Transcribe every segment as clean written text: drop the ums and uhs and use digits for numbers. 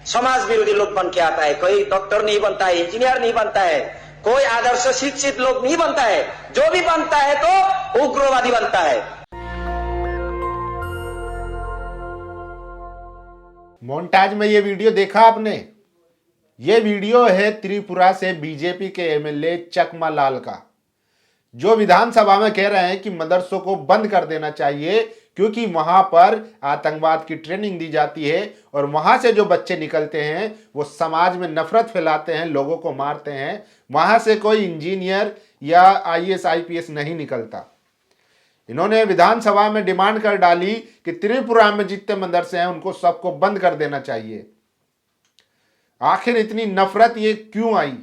समाज विरोधी लोग बन के आता है। कोई डॉक्टर नहीं बनता है, इंजीनियर नहीं बनता है, कोई आदर्श शिक्षित लोग नहीं बनता है, जो भी बनता है तो उग्रवादी बनता है। मोन्टाज में ये वीडियो देखा आपने? ये वीडियो है त्रिपुरा से बीजेपी के एमएलए चकमा लाल का, जो विधानसभा में कह रहे हैं कि मदरसों को बंद कर देना चाहिए क्योंकि वहां पर आतंकवाद की ट्रेनिंग दी जाती है और वहां से जो बच्चे निकलते हैं वो समाज में नफरत फैलाते हैं, लोगों को मारते हैं। वहां से कोई इंजीनियर या आईएएस आईपीएस नहीं निकलता। इन्होंने विधानसभा में डिमांड कर डाली कि त्रिपुरा में जितने मदरसे हैं उनको सबको बंद कर देना चाहिए। आखिर इतनी नफरत ये क्यों आई?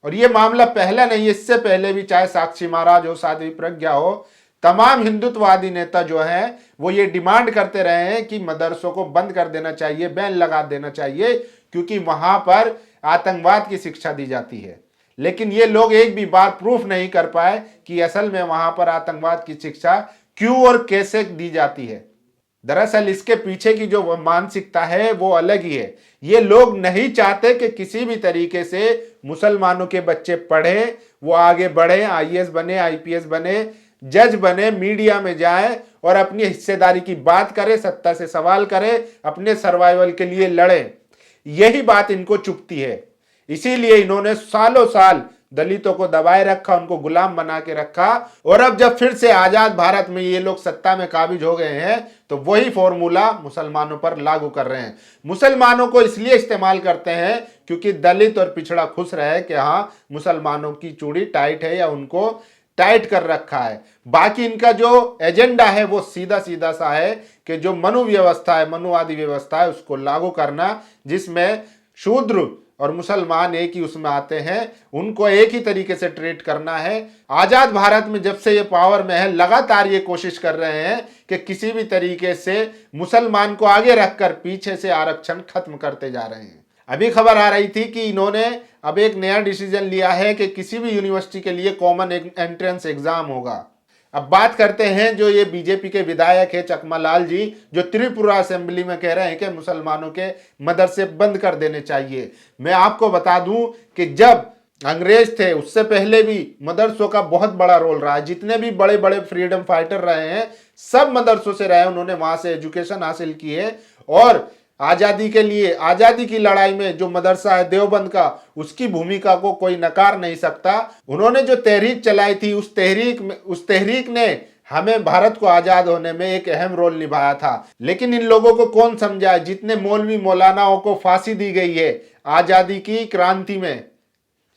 और ये मामला पहला नहीं, इससे पहले भी चाहे साक्षी महाराज हो, साध्वी प्रज्ञा हो, तमाम हिंदुत्ववादी नेता जो हैं वो ये डिमांड करते रहे हैं कि मदरसों को बंद कर देना चाहिए, बैन लगा देना चाहिए, क्योंकि वहां पर आतंकवाद की शिक्षा दी जाती है। लेकिन ये लोग एक भी बार प्रूफ नहीं कर पाए कि असल में वहां पर आतंकवाद की शिक्षा क्यों और कैसे दी जाती है। दरअसल इसके पीछे की जो मानसिकता है वो अलग ही है। ये लोग नहीं चाहते कि किसी भी तरीके से मुसलमानों के बच्चे पढ़े, वो आगे बढ़े, आईएएस बने, आईपीएस बने, जज बने, मीडिया में जाए और अपनी हिस्सेदारी की बात करे, सत्ता से सवाल करे, अपने सर्वाइवल के लिए लड़े। यही बात इनको चुभती है। इसीलिए इन्होंने सालों साल दलितों को दबाए रखा, उनको गुलाम बना के रखा, और अब जब फिर से आजाद भारत में ये लोग सत्ता में काबिज हो गए हैं तो वही फॉर्मूला मुसलमानों पर लागू कर रहे हैं। मुसलमानों को इसलिए इस्तेमाल करते हैं क्योंकि दलित और पिछड़ा खुश रहे कि हाँ मुसलमानों की चूड़ी टाइट है या उनको टाइट कर रखा है। बाकी इनका जो एजेंडा है वो सीधा सीधा सा है कि जो मनु व्यवस्था है, मनुवादी व्यवस्था है, उसको लागू करना, जिसमें शूद्र और मुसलमान एक ही उसमें आते हैं, उनको एक ही तरीके से ट्रीट करना है। आजाद भारत में जब से ये पावर में है लगातार ये कोशिश कर रहे हैं कि किसी भी तरीके से मुसलमान को आगे रखकर पीछे से आरक्षण खत्म करते जा रहे हैं। अभी खबर आ रही थी कि इन्होंने अब एक नया डिसीजन लिया है कि किसी भी यूनिवर्सिटी के लिए कॉमन एंट्रेंस एग्जाम होगा। अब बात करते हैं जो ये बीजेपी के विधायक है चकमा लाल जी, जो त्रिपुरा असेंबली में कह रहे हैं कि मुसलमानों के मदरसे बंद कर देने चाहिए। मैं आपको बता दूं कि जब अंग्रेज थे उससे पहले भी मदरसों का बहुत बड़ा रोल रहा है। जितने भी बड़े बड़े फ्रीडम फाइटर रहे हैं सब मदरसों से रहे, उन्होंने वहां से एजुकेशन हासिल की है। और आजादी के लिए, आजादी की लड़ाई में जो मदरसा है देवबंद का, उसकी भूमिका को कोई नकार नहीं सकता। उन्होंने जो तहरीक चलाई थी उस तहरीक ने हमें भारत को आजाद होने में एक अहम रोल निभाया था। लेकिन इन लोगों को कौन समझाए? जितने मौलवी मौलानाओं को फांसी दी गई है आजादी की क्रांति में,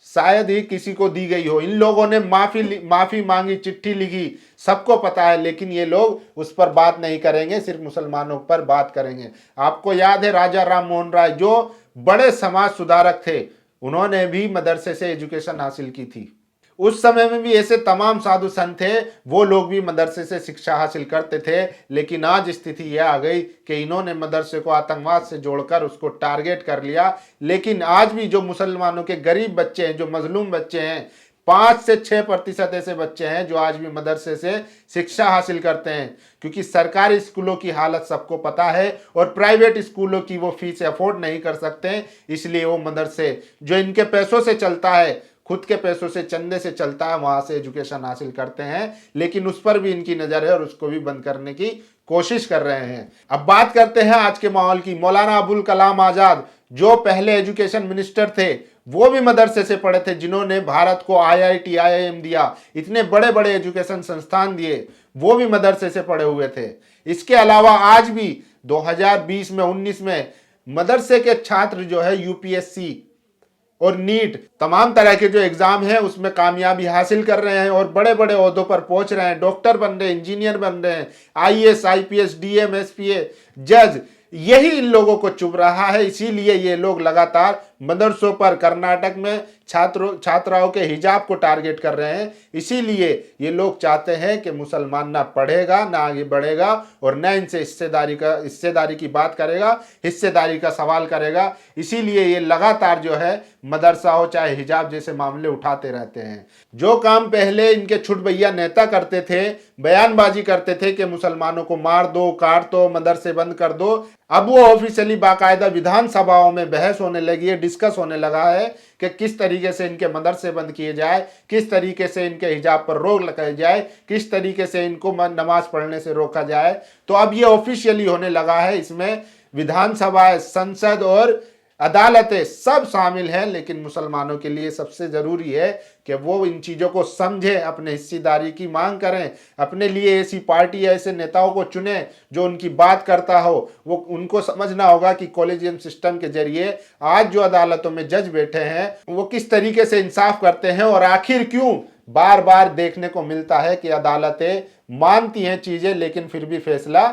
शायद ही किसी को दी गई हो। इन लोगों ने माफी मांगी, चिट्ठी लिखी, सबको पता है, लेकिन ये लोग उस पर बात नहीं करेंगे, सिर्फ मुसलमानों पर बात करेंगे। आपको याद है राजा राम मोहन राय जो बड़े समाज सुधारक थे, उन्होंने भी मदरसे से एजुकेशन हासिल की थी। उस समय में भी ऐसे तमाम साधु संत थे, वो लोग भी मदरसे से शिक्षा हासिल करते थे। लेकिन आज स्थिति यह आ गई कि इन्होंने मदरसे को आतंकवाद से जोड़कर उसको टारगेट कर लिया। लेकिन आज भी जो मुसलमानों के गरीब बच्चे हैं, जो मजलूम बच्चे हैं, 5 से 6% ऐसे बच्चे हैं जो आज भी मदरसे से शिक्षा हासिल करते हैं। क्योंकि सरकारी स्कूलों की हालत सबको पता है और प्राइवेट स्कूलों की वो फीस अफोर्ड नहीं कर सकते, इसलिए वो मदरसे जो इनके पैसों से चलता है, खुद के पैसों से, चंदे से चलता है, वहां से एजुकेशन हासिल करते हैं। लेकिन उस पर भी इनकी नजर है और उसको भी बंद करने की कोशिश कर रहे हैं। अब बात करते हैं आज के माहौल की। मौलाना अबुल कलाम आजाद जो पहले एजुकेशन मिनिस्टर थे, वो भी मदरसे से पढ़े थे, जिन्होंने भारत को आईआईटी आईआईएम दिया, इतने बड़े बड़े एजुकेशन संस्थान दिए, वो भी मदरसे से पढ़े हुए थे। इसके अलावा आज भी 2020 में 19 में मदरसे के छात्र जो है यूपीएससी और नीट तमाम तरह के जो एग्जाम है उसमें कामयाबी हासिल कर रहे हैं और बड़े बड़े ओहदों पर पहुंच रहे हैं, डॉक्टर बन रहे हैं, इंजीनियर बन रहे हैं, आईएएस आईपीएस डीएम एसपीए जज। यही इन लोगों को चुभ रहा है। इसीलिए ये लोग लगातार मदरसों पर कर्नाटक में छात्राओं के हिजाब को टारगेट कर रहे हैं। इसीलिए ये लोग चाहते हैं कि मुसलमान ना पढ़ेगा, ना आगे बढ़ेगा और न इनसे हिस्सेदारी की बात करेगा, हिस्सेदारी का सवाल करेगा। इसीलिए ये लगातार जो है मदरसा हो चाहे हिजाब जैसे मामले उठाते रहते हैं। जो काम पहले इनके छुटभैया नेता करते थे, बयानबाजी करते थे कि मुसलमानों को मार दो, काट दो, मदरसे बंद कर दो, अब वो ऑफिशियली बाकायदा विधानसभाओं में बहस होने लगी है, डिस्कस होने लगा है कि किस तरीके से इनके मदरसे बंद किए जाए, किस तरीके से इनके हिजाब पर रोक लगाई जाए, किस तरीके से इनको नमाज पढ़ने से रोका जाए। तो अब ये ऑफिशियली होने लगा है। इसमें विधानसभा, संसद और अदालतें सब शामिल हैं, लेकिन मुसलमानों के लिए सबसे जरूरी है कि वो इन चीज़ों को समझें, अपने हिस्सेदारी की मांग करें, अपने लिए ऐसी पार्टी, ऐसे नेताओं को चुने जो उनकी बात करता हो। वो उनको समझना होगा कि कॉलेजियम सिस्टम के जरिए आज जो अदालतों में जज बैठे हैं वो किस तरीके से इंसाफ करते हैं, और आखिर क्यों बार बार देखने को मिलता है कि अदालतें मानती हैं चीज़ें लेकिन फिर भी फैसला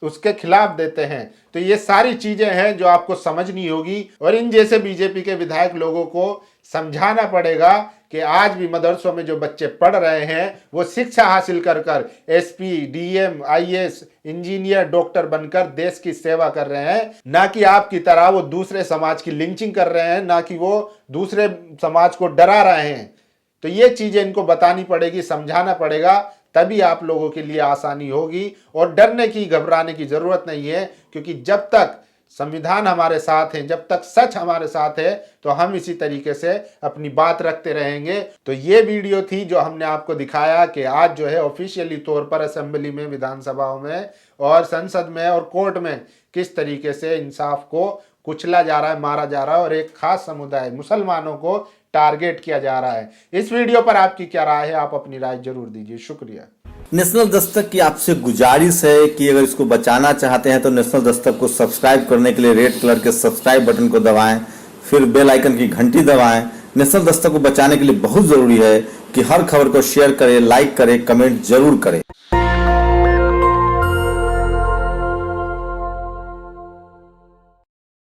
उसके खिलाफ देते हैं। तो ये सारी चीजें हैं जो आपको समझनी होगी, और इन जैसे बीजेपी के विधायक लोगों को समझाना पड़ेगा कि आज भी मदरसों में जो बच्चे पढ़ रहे हैं वो शिक्षा हासिल कर कर SP, DM, IAS, engineer, doctor बनकर देश की सेवा कर रहे हैं, ना कि आपकी तरह वो दूसरे समाज की लिंचिंग कर रहे हैं, ना कि वो दूसरे समाज को डरा रहे हैं। तो ये चीजें इनको बतानी पड़ेगी, समझाना पड़ेगा, तभी आप लोगों के लिए आसानी होगी। और डरने की, घबराने की जरूरत नहीं है, क्योंकि जब तक संविधान हमारे साथ है, जब तक सच हमारे साथ है, तो हम इसी तरीके से अपनी बात रखते रहेंगे। तो ये वीडियो थी जो हमने आपको दिखाया कि आज जो है ऑफिशियली तौर पर असेंबली में, विधानसभाओं में और संसद में और कोर्ट में किस तरीके से इंसाफ को कुचला जा रहा है, मारा जा रहा है, और एक खास समुदाय मुसलमानों को टारगेट किया जा रहा है। इस वीडियो पर आपकी क्या राय है? आप अपनी राय जरूर दीजिए। शुक्रिया। नेशनल दस्तक की आपसे गुजारिश है कि अगर इसको बचाना चाहते हैं तो नेशनल दस्तक को सब्सक्राइब करने के लिए रेड कलर के सब्सक्राइब बटन को दबाएं, फिर बेल आइकन की घंटी दबाएं। नेशनल दस्तक को बचाने के लिए बहुत जरूरी है कि हर खबर को शेयर करें, लाइक करें, कमेंट जरूर करें।